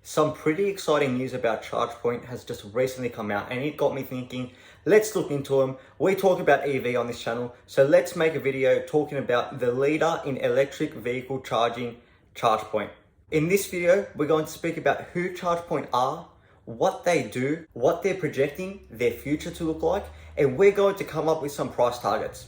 Some pretty exciting news about Chargepoint has just recently come out and it got me thinking, let's look into them. We talk about EV on this channel, so let's make a video talking about the leader in electric vehicle charging, Chargepoint. In this video, we're going to speak about who Chargepoint are, what they do, what they're projecting their future to look like, and we're going to come up with some price targets.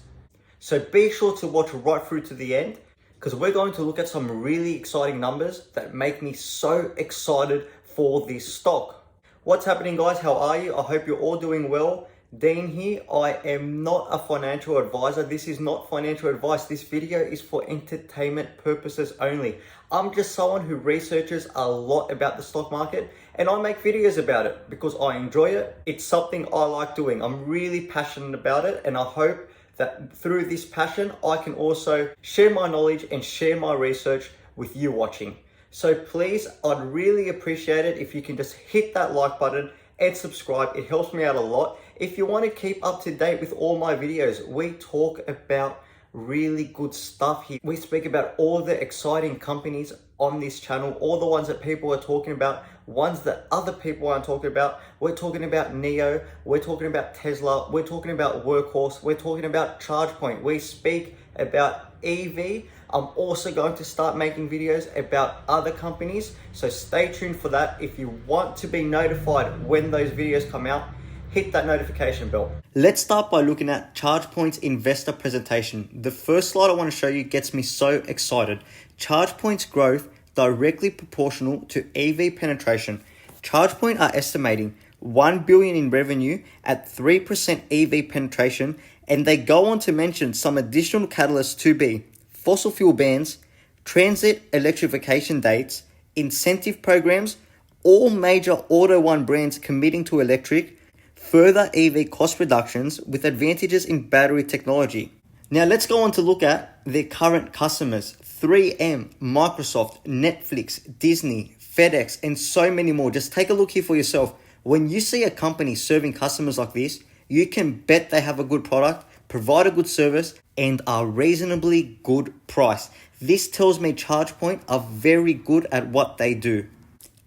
So be sure to watch right through to the end, because we're going to look at some really exciting numbers that make me so excited for this stock. What's happening, guys? How are you? I hope you're all doing well. Dean here. I am not a financial advisor. This is not financial advice. This video is for entertainment purposes only. I'm just someone who researches a lot about the stock market and I make videos about it because I enjoy it. It's something I like doing. I'm really passionate about it, and I hope that through this passion, I can also share my knowledge and share my research with you watching. So please, I'd really appreciate it if you can just hit that like button and subscribe. It helps me out a lot. If you want to keep up to date with all my videos, we talk about really good stuff here. We speak about all the exciting companies on this channel, all the ones that people are talking about, ones that other people aren't talking about. We're talking about NIO, we're talking about Tesla, we're talking about Workhorse, we're talking about Chargepoint. We speak about EV. I'm also going to start making videos about other companies, so stay tuned for that. If you want to be notified when those videos come out, hit that notification bell. Let's start by looking at Chargepoint's investor presentation. The first slide I want to show you gets me so excited. Chargepoint's growth directly proportional to EV penetration. Chargepoint are estimating $1 billion in revenue at 3% EV penetration, and they go on to mention some additional catalysts to be fossil fuel bans, transit electrification dates, incentive programs, all major Auto One brands committing to electric, further EV cost reductions with advantages in battery technology. Now let's go on to look at their current customers: 3M, Microsoft, Netflix, Disney, FedEx, and so many more. Just take a look here for yourself. When you see a company serving customers like this, you can bet they have a good product, provide a good service, and a reasonably good price. This tells me Chargepoint are very good at what they do.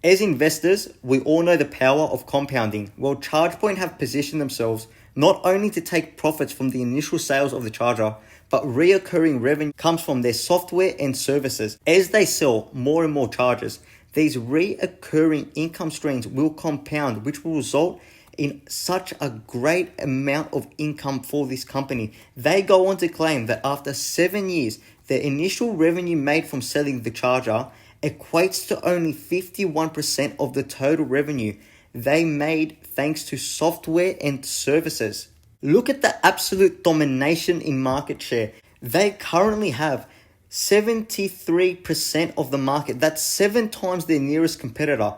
As investors, we all know the power of compounding. Well, Chargepoint have positioned themselves not only to take profits from the initial sales of the charger, but reoccurring revenue comes from their software and services. As they sell more and more chargers, these reoccurring income streams will compound, which will result in such a great amount of income for this company. They go on to claim that after 7 years, their initial revenue made from selling the charger equates to only 51% of the total revenue they made thanks to software and services. Look at the absolute domination in market share. They currently have 73% of the market. That's 7 times their nearest competitor.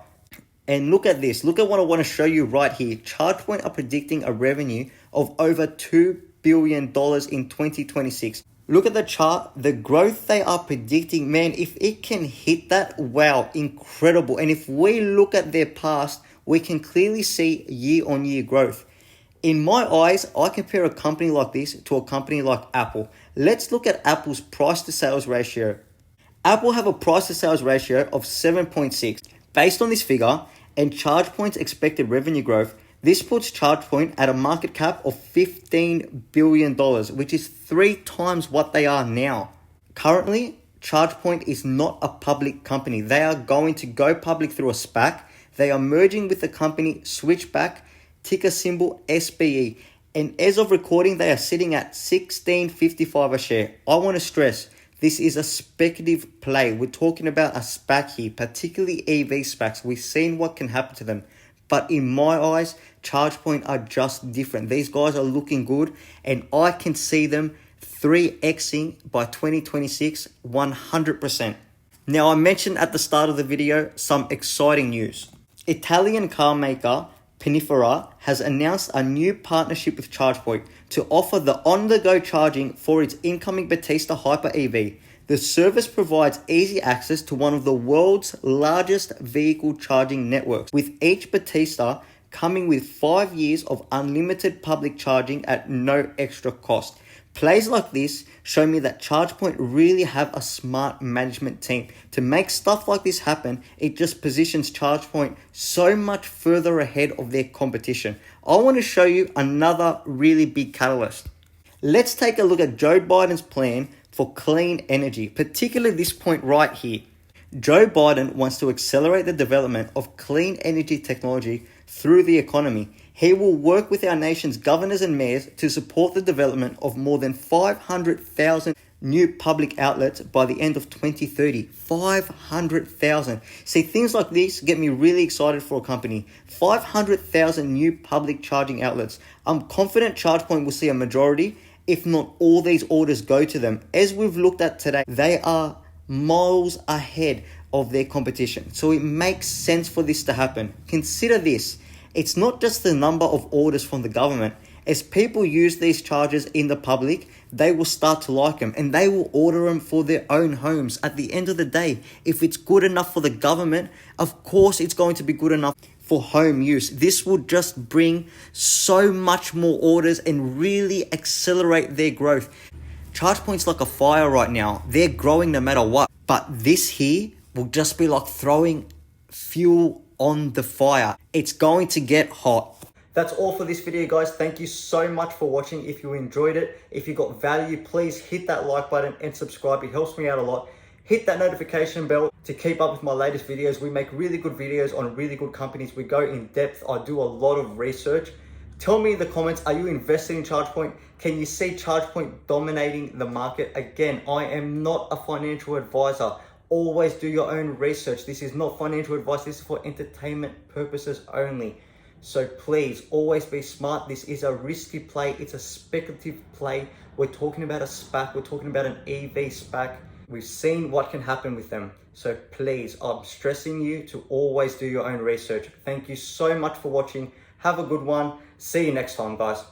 And look at this. Look at what I want to show you right here. Chargepoint are predicting a revenue of over $2 billion in 2026. Look at the chart, the growth they are predicting. Man, if it can hit that, wow, incredible. And if we look at their past, we can clearly see year-on-year growth. In my eyes, I compare a company like this to a company like Apple. Let's look at Apple's price to sales ratio. Apple have a price to sales ratio of 7.6. Based on this figure and Chargepoint's expected revenue growth, this puts Chargepoint at a market cap of $15 billion, which is 3 times what they are now. Currently, Chargepoint is not a public company. They are going to go public through a SPAC. They are merging with the company Switchback, ticker symbol SBE. And as of recording, they are sitting at $16.55 a share. I want to stress, this is a speculative play. We're talking about a SPAC here, particularly EV SPACs. We've seen what can happen to them. But in my eyes, Chargepoint are just different. These guys are looking good, and I can see them 3xing by 2026, 100%. Now, I mentioned at the start of the video some exciting news. Italian car maker Pininfarina has announced a new partnership with Chargepoint to offer the on-the-go charging for its incoming Battista Hyper EV. The service provides easy access to one of the world's largest vehicle charging networks, with each Battista coming with 5 years of unlimited public charging at no extra cost. Plays like this show me that Chargepoint really have a smart management team. To make stuff like this happen, it just positions Chargepoint so much further ahead of their competition. I want to show you another really big catalyst. Let's take a look at Joe Biden's plan for clean energy, particularly this point right here. Joe Biden wants to accelerate the development of clean energy technology through the economy. He will work with our nation's governors and mayors to support the development of more than 500,000 new public outlets by the end of 2030. 500,000. See, things like this get me really excited for a company. 500,000 new public charging outlets. I'm confident Chargepoint will see a majority, if not all these orders go to them. As we've looked at today, they are miles ahead of their competition. So it makes sense for this to happen. Consider this. It's not just the number of orders from the government. As people use these chargers in the public, they will start to like them and they will order them for their own homes. At the end of the day, if it's good enough for the government, of course it's going to be good enough for home use. This will just bring so much more orders and really accelerate their growth. Chargepoint's like a fire right now. They're growing no matter what. But this here will just be like throwing fuel on the fire. It's going to get hot. That's all for this video, guys. Thank you so much for watching. If you enjoyed it, if you got value, please hit that like button and subscribe. It helps me out a lot. Hit that notification bell to keep up with my latest videos. We make really good videos on really good companies. We go in depth. I do a lot of research. Tell me in the comments, are you invested in Chargepoint? Can you see Chargepoint dominating the market? Again, I am not a financial advisor. Always do your own research. This is not financial advice. This is for entertainment purposes only. So please, always be smart. This is a risky play. It's a speculative play. We're talking about a SPAC. We're talking about an EV SPAC. We've seen what can happen with them. So please, I'm stressing you to always do your own research. Thank you so much for watching. Have a good one. See you next time, guys.